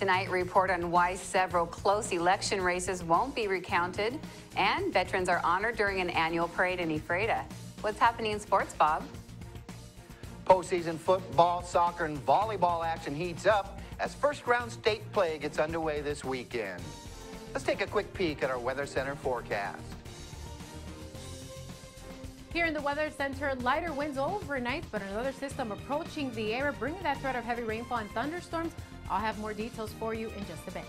Tonight, report on why several close election races won't be recounted, and veterans are honored during an annual parade in Ephrata. What's happening in sports, Bob? Postseason football, soccer, and volleyball action heats up as first-round state play gets underway this weekend. Let's take a quick peek at our Weather Center forecast. Here in the Weather Center, lighter winds overnight, but another system approaching the area, bringing that threat of heavy rainfall and thunderstorms. I'll have more details for you in just a bit.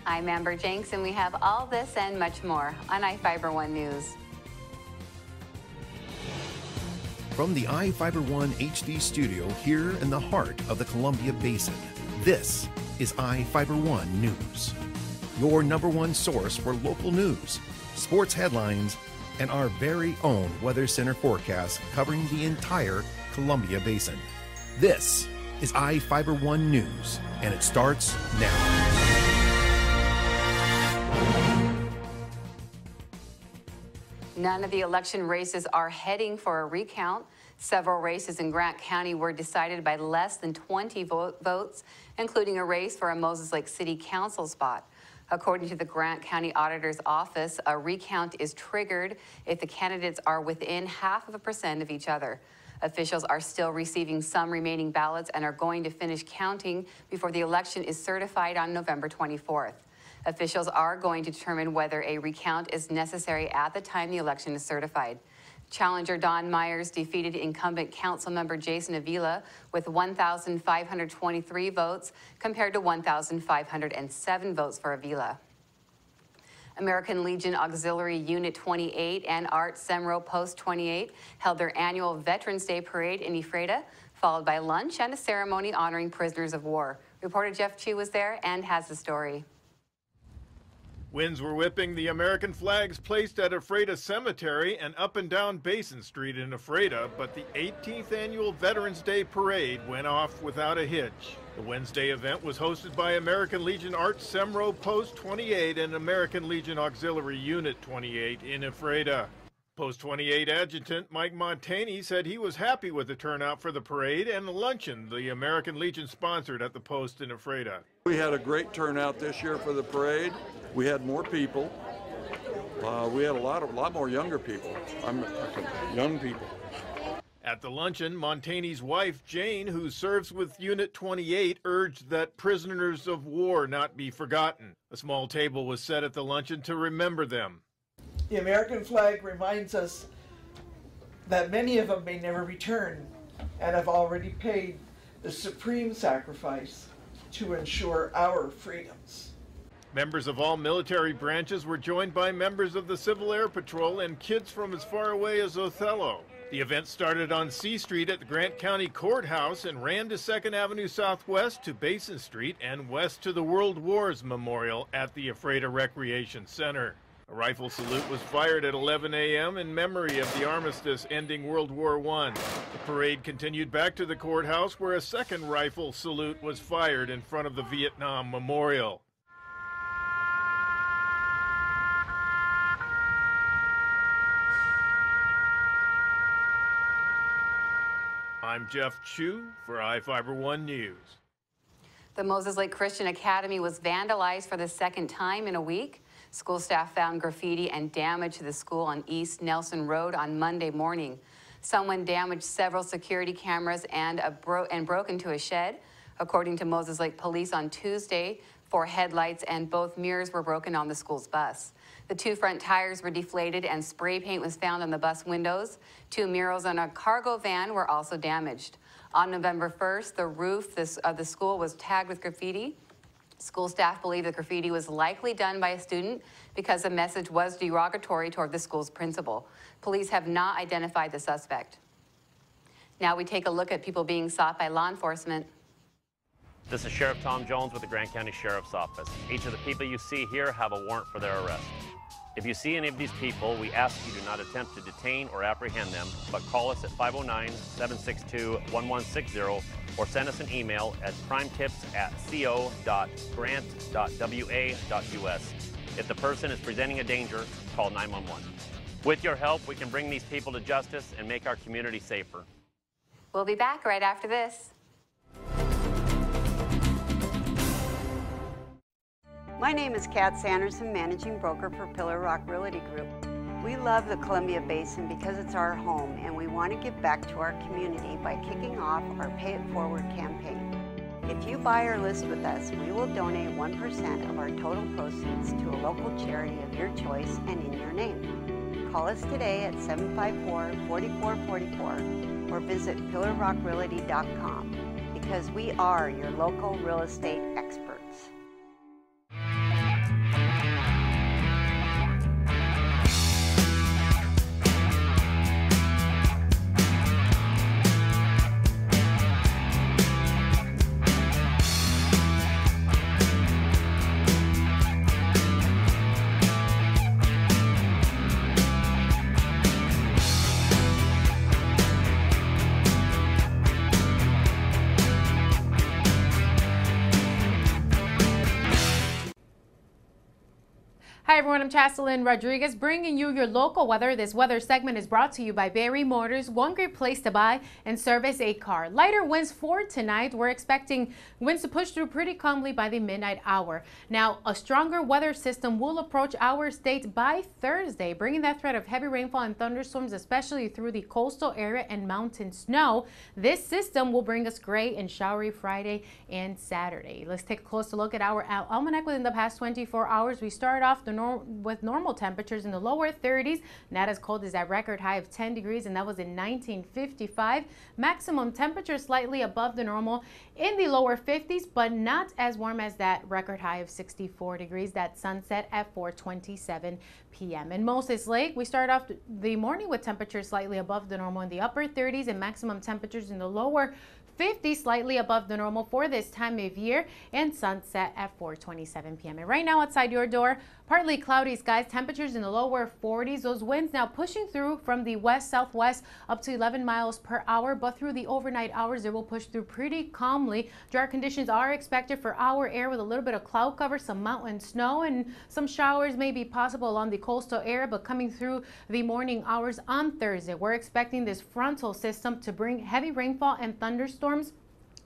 I'm Amber Jenks, and we have all this and much more on iFIBER 1 News. From the iFIBER 1 HD studio here in the heart of the Columbia Basin, this is iFIBER 1 News. Your #1 source for local news, sports headlines, and our very own Weather Center forecast covering the entire Columbia Basin. This is iFIBER 1 News, and it starts now. None of the election races are heading for a recount. Several races in Grant County were decided by less than 20 votes, including a race for a Moses Lake City Council spot. According to the Grant County Auditor's Office, a recount is triggered if the candidates are within 0.5% of each other. Officials are still receiving some remaining ballots and are going to finish counting before the election is certified on November 24th. Officials are going to determine whether a recount is necessary at the time the election is certified. Challenger Don Myers defeated incumbent council member Jason Avila with 1,523 votes compared to 1,507 votes for Avila. American Legion Auxiliary Unit 28 and Art Semro Post 28 held their annual Veterans Day Parade in Ephrata, followed by lunch and a ceremony honoring prisoners of war. Reporter Jeff Chu was there and has the story. Winds were whipping the American flags placed at Ephrata Cemetery and up and down Basin Street in Ephrata, but the 18th annual Veterans Day Parade went off without a hitch. The Wednesday event was hosted by American Legion Art Semro Post 28 and American Legion Auxiliary Unit 28 in Ephrata. Post 28 Adjutant Mike Montani said he was happy with the turnout for the parade and the luncheon the American Legion sponsored at the post in Ephrata. We had a great turnout this year for the parade. We had more people. We had a lot more younger people. Young people. At the luncheon, Montani's wife, Jane, who serves with Unit 28, urged that prisoners of war not be forgotten. A small table was set at the luncheon to remember them. The American flag reminds us that many of them may never return and have already paid the supreme sacrifice to ensure our freedoms. Members of all military branches were joined by members of the Civil Air Patrol and kids from as far away as Othello. The event started on C Street at the Grant County Courthouse and ran to 2nd Avenue Southwest to Basin Street and west to the World Wars Memorial at the Ephrata Recreation Center. A rifle salute was fired at 11 a.m. in memory of the armistice ending World War I. The parade continued back to the courthouse where a second rifle salute was fired in front of the Vietnam Memorial. I'm Jeff Chu for iFIBER 1 News. The Moses Lake Christian Academy was vandalized for the second time in a week. School staff found graffiti and damage to the school on East Nelson Road on Monday morning. Someone damaged several security cameras and broke into a shed. According to Moses Lake Police on Tuesday, 4 headlights and both mirrors were broken on the school's bus. The 2 front tires were deflated and spray paint was found on the bus windows. 2 murals on a cargo van were also damaged. On November 1st, the roof of the school was tagged with graffiti. School staff believe the graffiti was likely done by a student because the message was derogatory toward the school's principal. Police have not identified the suspect. Now we take a look at people being sought by law enforcement. This is Sheriff Tom Jones with the Grant County Sheriff's Office. Each of the people you see here have a warrant for their arrest. If you see any of these people, we ask you do not attempt to detain or apprehend them, but call us at 509-762-1160 or send us an email at crimetips@co.grant.wa.us. If the person is presenting a danger, call 911. With your help, we can bring these people to justice and make our community safer. We'll be back right after this. My name is Kat Sanderson, Managing Broker for Pillar Rock Realty Group. We love the Columbia Basin because it's our home, and we want to give back to our community by kicking off our Pay It Forward campaign. If you buy or list with us, we will donate 1% of our total proceeds to a local charity of your choice and in your name. Call us today at 754-4444 or visit pillarrockrealty.com because we are your local real estate experts. Hi everyone, I'm Chaselyn Rodriguez bringing you your local weather. This weather segment is brought to you by Barry Motors, one great place to buy and service a car. Lighter winds for tonight. We're expecting winds to push through pretty calmly by the midnight hour. Now, a stronger weather system will approach our state by Thursday, bringing that threat of heavy rainfall and thunderstorms, especially through the coastal area and mountain snow. This system will bring us gray and showery Friday and Saturday. Let's take a closer look at our almanac within the past 24 hours. We start off with normal temperatures in the lower 30s, not as cold as that record high of 10 degrees, and that was in 1955. Maximum temperature slightly above the normal in the lower 50s, but not as warm as that record high of 64 degrees. That sunset at 4:27 p.m. In Moses Lake, we start off the morning with temperatures slightly above the normal in the upper 30s and maximum temperatures in the lower 50, slightly above the normal for this time of year, and sunset at 4:27 p.m. And right now outside your door, partly cloudy skies, temperatures in the lower 40s. Those winds now pushing through from the west-southwest up to 11 miles per hour, but through the overnight hours, they will push through pretty calmly. Dry conditions are expected for our area with a little bit of cloud cover, some mountain snow, and some showers may be possible along the coastal area, but coming through the morning hours on Thursday, we're expecting this frontal system to bring heavy rainfall and thunderstorms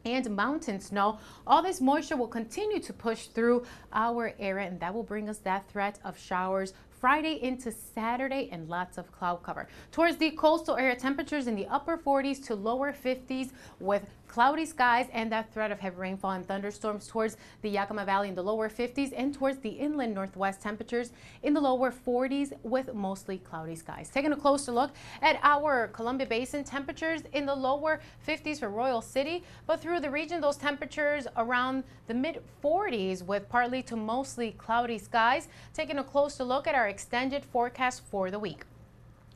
and mountain snow. All this moisture will continue to push through our area, and that will bring us that threat of showers Friday into Saturday and lots of cloud cover. Towards the coastal area, temperatures in the upper 40s to lower 50s with cloudy skies and that threat of heavy rainfall and thunderstorms towards the Yakima Valley in the lower 50s and towards the inland northwest, temperatures in the lower 40s with mostly cloudy skies. Taking a closer look at our Columbia Basin, temperatures in the lower 50s for Royal City, but through the region, those temperatures around the mid 40s with partly to mostly cloudy skies. Taking a closer look at our extended forecast for the week.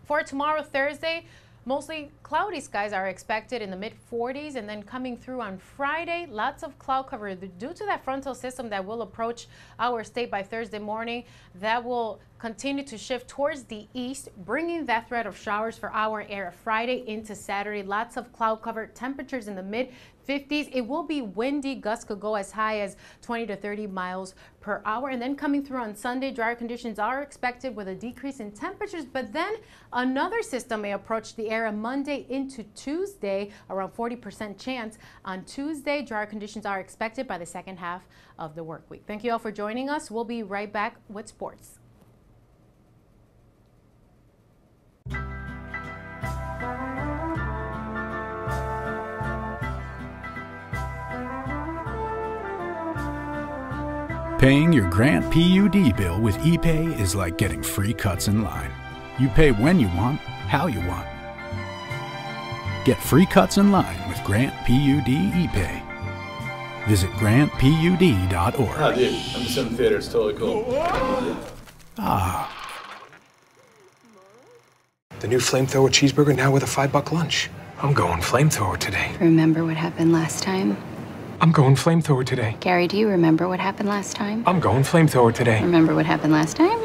For tomorrow, Thursday, mostly cloudy skies are expected in the mid 40s, and then coming through on Friday, lots of cloud cover due to that frontal system that will approach our state by Thursday morning. That will continue to shift towards the east, bringing that threat of showers for our area Friday into Saturday. Lots of cloud cover, temperatures in the mid 50s. It will be windy. Gusts could go as high as 20 to 30 miles per hour. And then coming through on Sunday, drier conditions are expected with a decrease in temperatures. But then another system may approach the area Monday into Tuesday, around 40% chance. On Tuesday, drier conditions are expected by the second half of the work week. Thank you all for joining us. We'll be right back with sports. Paying your Grant PUD bill with ePay is like getting free cuts in line. You pay when you want, how you want. Get free cuts in line with Grant PUD ePay. Visit grantpud.org. Oh, dude, I'm just in the theater. It's totally cool. Ah. The new flamethrower cheeseburger now with a $5 lunch. I'm going flamethrower today. Remember what happened last time? I'm going flamethrower today. Gary, do you remember what happened last time? I'm going flamethrower today. Remember what happened last time?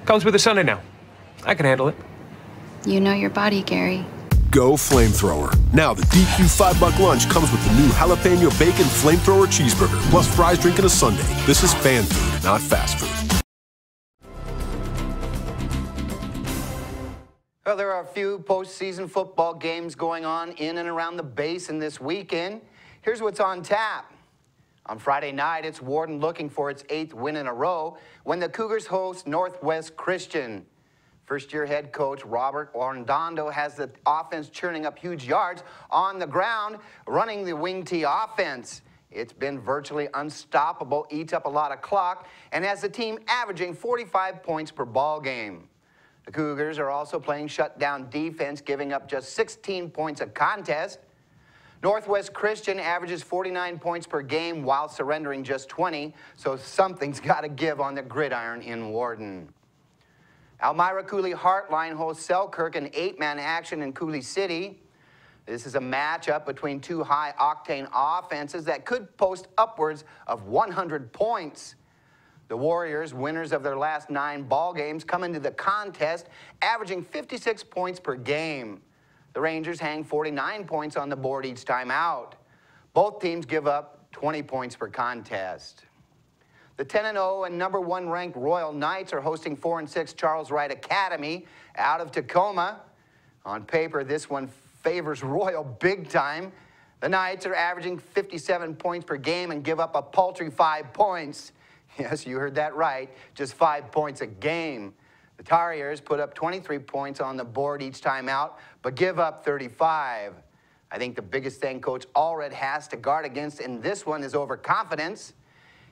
Comes with a Sunday now. I can handle it. You know your body, Gary. Go flamethrower. Now the DQ $5 lunch comes with the new jalapeno bacon flamethrower cheeseburger, plus fries, drink, and a sundae. This is fan food, not fast food. Well, there are a few postseason football games going on in and around the Basin this weekend. Here's what's on tap. On Friday night, it's Warden looking for its 8th win in a row when the Cougars host Northwest Christian. First-year head coach Robert Orlando has the offense churning up huge yards on the ground, running the wing T offense. It's been virtually unstoppable, eats up a lot of clock, and has the team averaging 45 points per ball game. The Cougars are also playing shutdown defense, giving up just 16 points a contest. Northwest Christian averages 49 points per game while surrendering just 20, so something's got to give on the gridiron in Warden. Elmira Cooley Heartline hosts Selkirk in 8-man action in Cooley City. This is a matchup between two high-octane offenses that could post upwards of 100 points. The Warriors, winners of their last 9 ball games, come into the contest averaging 56 points per game. The Rangers hang 49 points on the board each time out. Both teams give up 20 points per contest. The 10-0 and number 1 ranked Royal Knights are hosting 4-6 Charles Wright Academy out of Tacoma. On paper, this one favors Royal big time. The Knights are averaging 57 points per game and give up a paltry 5 points. Yes, you heard that right, just 5 points a game. The Tar-Heels put up 23 points on the board each time out, but give up 35. I think the biggest thing Coach Allred has to guard against in this one is overconfidence.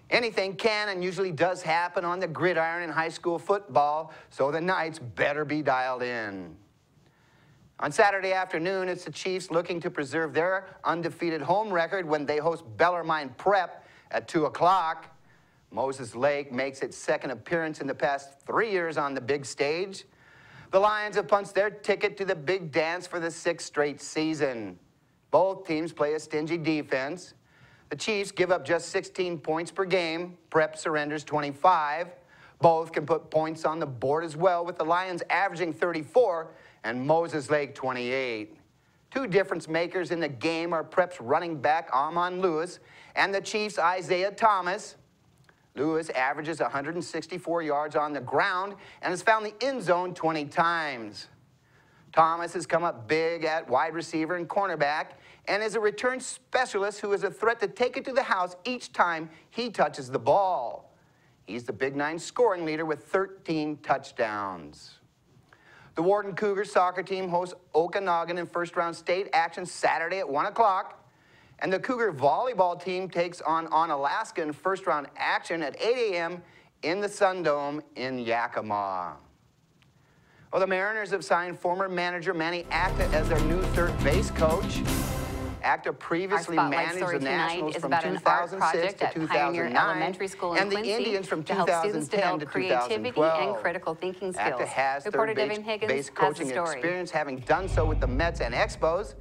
Anything can and usually does happen on the gridiron in high school football, so the Knights better be dialed in. On Saturday afternoon, it's the Chiefs looking to preserve their undefeated home record when they host Bellarmine Prep at 2 o'clock. Moses Lake makes its second appearance in the past 3 years on the big stage. The Lions have punched their ticket to the big dance for the 6th straight season. Both teams play a stingy defense. The Chiefs give up just 16 points per game. Prep surrenders 25. Both can put points on the board as well, with the Lions averaging 34 and Moses Lake 28. Two difference makers in the game are Prep's running back Amon Lewis and the Chiefs' Isaiah Thomas. Lewis averages 164 yards on the ground and has found the end zone 20 times. Thomas has come up big at wide receiver and cornerback and is a return specialist who is a threat to take it to the house each time he touches the ball. He's the Big 9 scoring leader with 13 touchdowns. The Warden Cougars soccer team hosts Okanagan in first-round state action Saturday at 1 o'clock. And the Cougar volleyball team takes on Alaska in first-round action at 8 a.m. in the Sundome in Yakima. Well, the Mariners have signed former manager Manny Acta as their new third base coach. Acta previously managed the Nationals from 2006 to 2009, and the Indians from 2010 to 2012. And critical thinking skills. Acta has third base coaching experience, having done so with the Mets and Expos.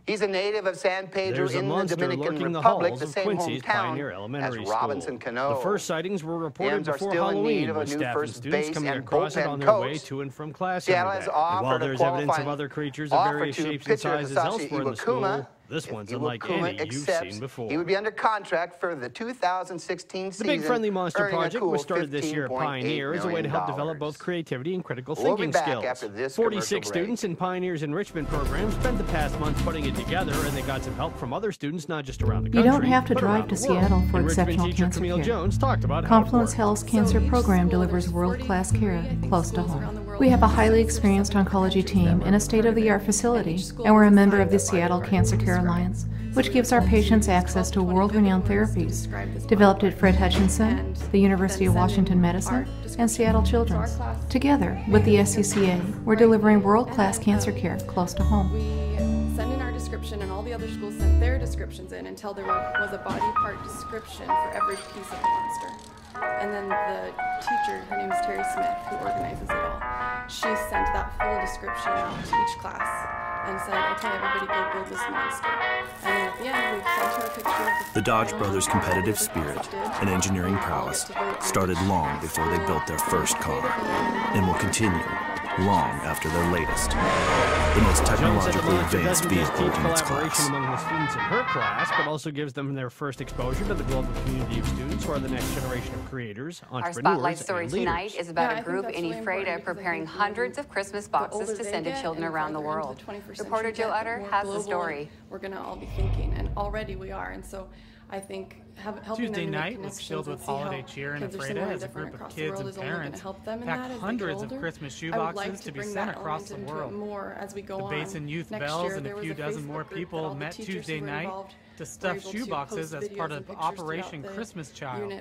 He's a native of San Pedro in the Dominican Republic, the same hometown as Robinson Cano. The first sightings were reported before Halloween, with staff and students coming across it on their way to and from class every day. And while there's evidence of other creatures of various shapes and sizes elsewhere in the school, this one's unlike any you've seen before. He would be under contract for the 2016 season. The Big Friendly Monster Project was started this year at Pioneer as a way to help develop both creativity and critical thinking skills. 46 students in Pioneer's enrichment program spent the past month putting it together, and they got some help from other students not just around the country. You don't have to drive to Seattle for exceptional cancer care. Jones talked about Confluence Health's cancer program delivers world-class care close to home. We have a highly experienced oncology team in a state-of-the-art facility, and we're a member of the Seattle Cancer Care Alliance, which gives our patients access to world-renowned therapies developed at Fred Hutchinson, the University of Washington Medicine, and Seattle Children's. Together with the SCCA, we're delivering world-class cancer care close to home. We send in our description, and all the other schools sent their descriptions in until there was a body part description for every piece of the monster. And then the teacher, her name is Terry Smith, who organizes it all, she sent that full description out to each class and said, okay, everybody go build this monster. And then at the end, we sent her a picture of the Dodge brothers' competitive spirit and engineering prowess started long before they built their first car, and will continue long after their latest, the most technologically advanced vehicle in its class. Among the students in her class, but also gives them their first exposure to the global community of students who are the next generation of creators, entrepreneurs, Our spotlight story tonight is about a group in Ephrata preparing hundreds of Christmas boxes to send to children around the world. Reporter Joe Utter has the story. We're going to all be thinking, and already we are, and so I think helping Tuesday them night was filled with holiday cheer and Ephrata as a group of kids and parents packed hundreds of Christmas shoeboxes to be sent across the world. The Basin Youth Bells and a few dozen more people met Tuesday night to stuff shoeboxes as part of Operation Christmas Child.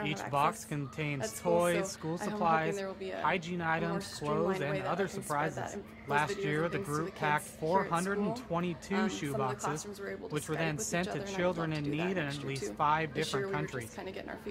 Each box contains toys, school supplies, hygiene items, clothes, and other surprises. Last year, the group packed 422 shoeboxes, which were then sent to children in need in at least 5 different countries.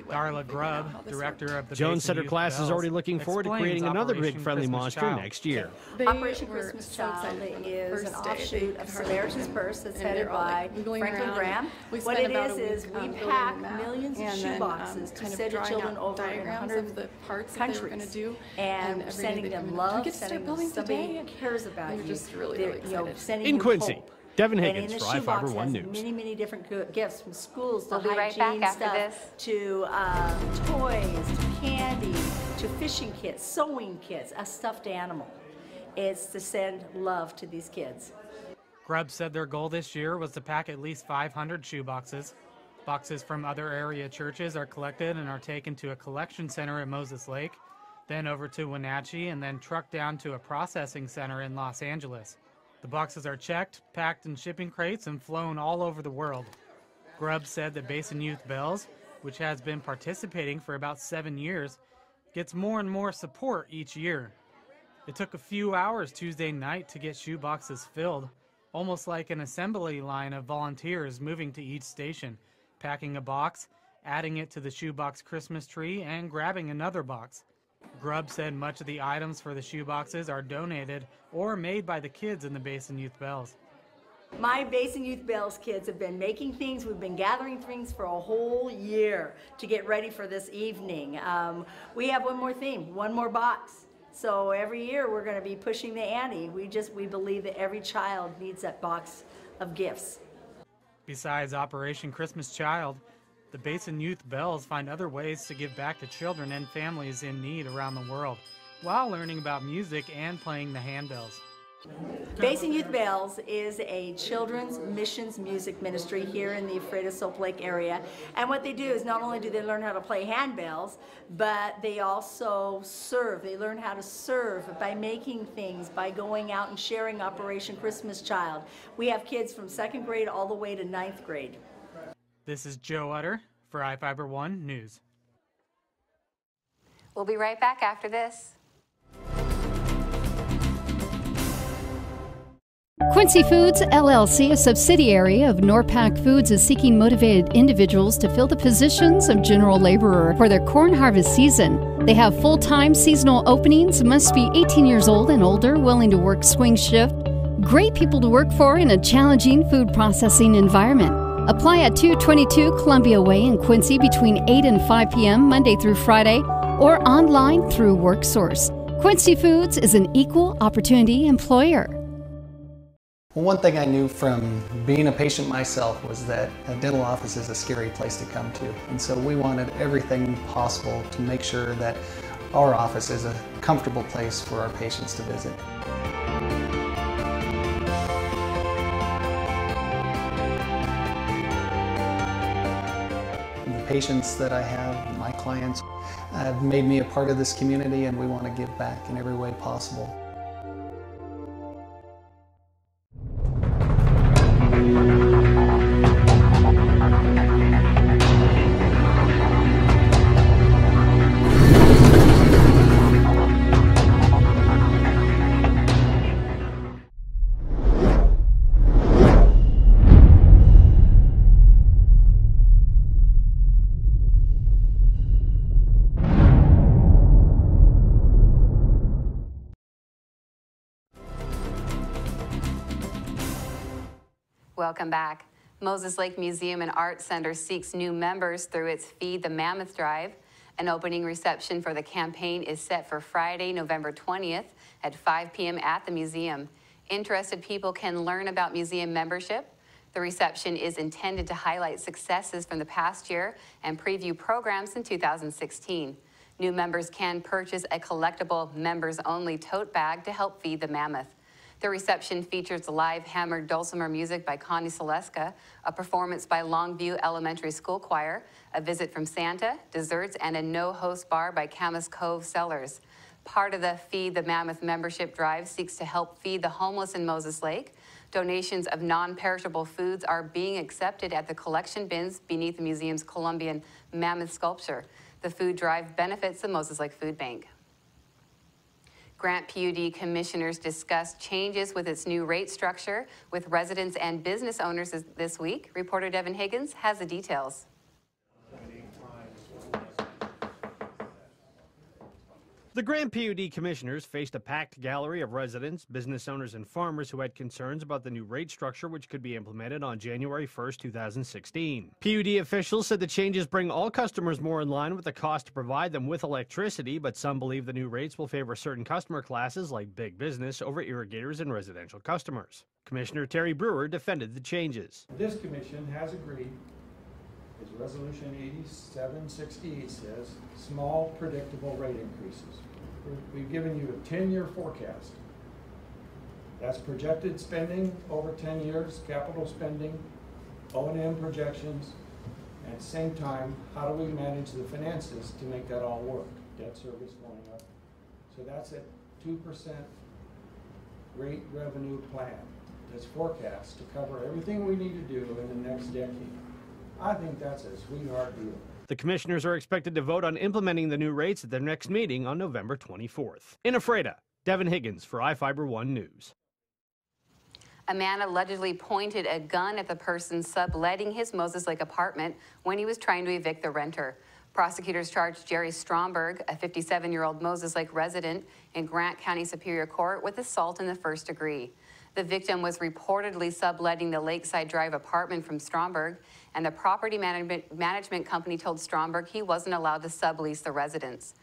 Darla Grubb, director of the Jones said her Youth class Bells, is already looking forward to creating another big friendly monster next year. Operation Christmas Child is an offshoot of Samaritan's Purse that's headed by Franklin Graham. What it is we pack millions of shoeboxes to send to children over in 100 countries, and we're sending them love, sending them somebody who cares about you, sending in you Quincy, hope. Devin And Higgins in the for shoebox iFIBER 1 has News. many different gifts, from schools to We'll be right hygiene back after stuff this. to toys, to candy, to fishing kits, sewing kits, a stuffed animal. It's to send love to these kids. Grubb said their goal this year was to pack at least 500 shoeboxes. Boxes from other area churches are collected and are taken to a collection center at Moses Lake, then over to Wenatchee, and then trucked down to a processing center in Los Angeles. The boxes are checked, packed in shipping crates, and flown all over the world. Grubb said that Basin Youth Bells, which has been participating for about 7 years, gets more and more support each year. It took a few hours Tuesday night to get shoeboxes filled, almost like an assembly line of volunteers moving to each station, packing a box, adding it to the shoebox Christmas tree, and grabbing another box. Grubb said much of the items for the shoeboxes are donated or made by the kids in the Basin Youth Bells. My Basin Youth Bells kids have been making things. We've been gathering things for a whole year to get ready for this evening. We have one more theme, one more box. So every year we're going to be pushing the ante. We believe that every child needs that box of gifts. Besides Operation Christmas Child, the Basin Youth Bells find other ways to give back to children and families in need around the world, while learning about music and playing the handbells. Basin Youth Bells is a children's missions music ministry here in the Ephrata Soap Lake area. And what they do is not only do they learn how to play handbells, but they also serve. They learn how to serve by making things, by going out and sharing Operation Christmas Child. We have kids from 2nd grade all the way to 9th grade. This is Joe Utter for iFIBER 1 News. We'll be right back after this. Quincy Foods, LLC, a subsidiary of Norpac Foods, is seeking motivated individuals to fill the positions of general laborer for their corn harvest season. They have full-time seasonal openings, must be 18 years old and older, willing to work swing shift. Great people to work for in a challenging food processing environment. Apply at 222 Columbia Way in Quincy between 8 and 5 p.m. Monday through Friday, or online through WorkSource. Quincy Foods is an equal opportunity employer. Well, one thing I knew from being a patient myself was that a dental office is a scary place to come to. And so we wanted everything possible to make sure that our office is a comfortable place for our patients to visit. The patients that I have, my clients, have made me a part of this community, and we want to give back in every way possible. Welcome back. Moses Lake Museum and Art Center seeks new members through its Feed the Mammoth Drive. An opening reception for the campaign is set for Friday, November 20th at 5 p.m. at the museum. Interested people can learn about museum membership. The reception is intended to highlight successes from the past year and preview programs in 2016. New members can purchase a collectible members-only tote bag to help feed the mammoth. The reception features live hammered dulcimer music by Connie Saleska, a performance by Longview Elementary School Choir, a visit from Santa, desserts, and a no-host bar by Camas Cove Cellars. Part of the Feed the Mammoth membership drive seeks to help feed the homeless in Moses Lake. Donations of non-perishable foods are being accepted at the collection bins beneath the museum's Columbian mammoth sculpture. The food drive benefits the Moses Lake Food Bank. Grant PUD commissioners discussed changes with its new rate structure with residents and business owners this week. Reporter Devin Higgins has the details. The Grant PUD commissioners faced a packed gallery of residents, business owners, and farmers who had concerns about the new rate structure, which could be implemented on January 1st, 2016. PUD officials said the changes bring all customers more in line with the cost to provide them with electricity, but some believe the new rates will favor certain customer classes like big business over irrigators and residential customers. Commissioner Terry Brewer defended the changes. This commission has agreed, as Resolution 8768 says, small, predictable rate increases. We've given you a 10-year forecast. That's projected spending over 10 years, capital spending, O&M projections, and at the same time, how do we manage the finances to make that all work? Debt service going up. So that's a 2% rate revenue plan that's forecast to cover everything we need to do in the next decade. I think that's a sweetheart deal. The commissioners are expected to vote on implementing the new rates at their next meeting on November 24th. In Ephrata, Devin Higgins for iFIBER 1 News. A man allegedly pointed a gun at the person subletting his Moses Lake apartment when he was trying to evict the renter. Prosecutors charged Jerry Stromberg, a 57-year-old Moses Lake resident in Grant County Superior Court, with assault in the first degree. The victim was reportedly subletting the Lakeside Drive apartment from Stromberg, and the property management company told Stromberg he wasn't allowed to sublease the residence.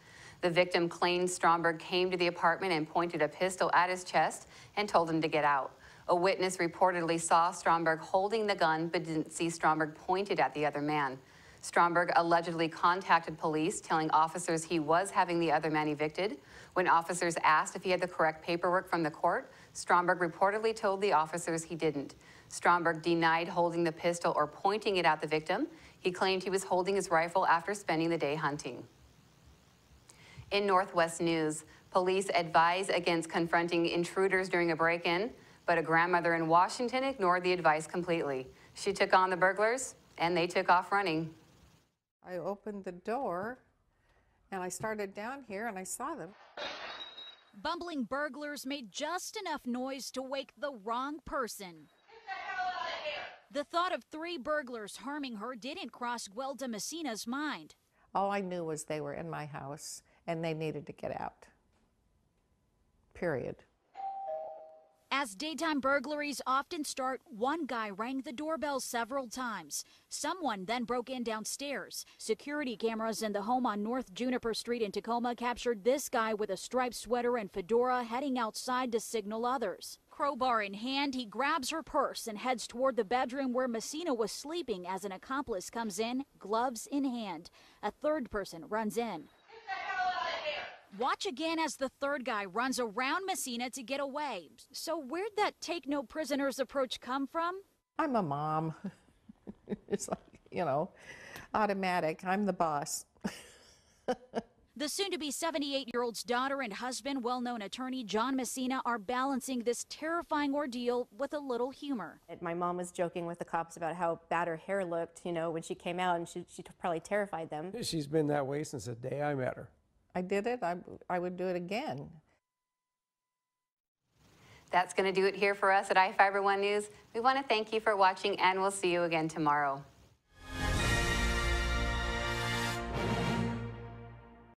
The victim claimed Stromberg came to the apartment and pointed a pistol at his chest and told him to get out. A witness reportedly saw Stromberg holding the gun but didn't see Stromberg pointed at the other man. Stromberg allegedly contacted police, telling officers he was having the other man evicted. When officers asked if he had the correct paperwork from the court, Stromberg reportedly told the officers he didn't. Stromberg denied holding the pistol or pointing it at the victim. He claimed he was holding his rifle after spending the day hunting. In Northwest News, police advise against confronting intruders during a break-in, but a grandmother in Washington ignored the advice completely. She took on the burglars, and they took off running. I opened the door, and I started down here, and I saw them. Bumbling burglars made just enough noise to wake the wrong person. The thought of 3 burglars harming her didn't cross Guelda Messina's mind. All I knew was they were in my house, and they needed to get out. Period. As daytime burglaries often start, one guy rang the doorbell several times. Someone then broke in downstairs. Security cameras in the home on North Juniper Street in Tacoma captured this guy with a striped sweater and fedora heading outside to signal others. Crowbar in hand, he grabs her purse and heads toward the bedroom where Messina was sleeping as an accomplice comes in, gloves in hand. A third person runs in. Watch again as the third guy runs around Messina to get away. So where'd that take no prisoners approach come from? I'm a mom. It's like, you know, automatic. I'm the boss. The soon-to-be 78-year-old's daughter and husband, well-known attorney John Messina, are balancing this terrifying ordeal with a little humor. My mom was joking with the cops about how bad her hair looked, you know, when she came out, and she probably terrified them. She's been that way since the day I met her. I did it. I would do it again. That's going to do it here for us at iFIBER 1 News. We want to thank you for watching, and we'll see you again tomorrow.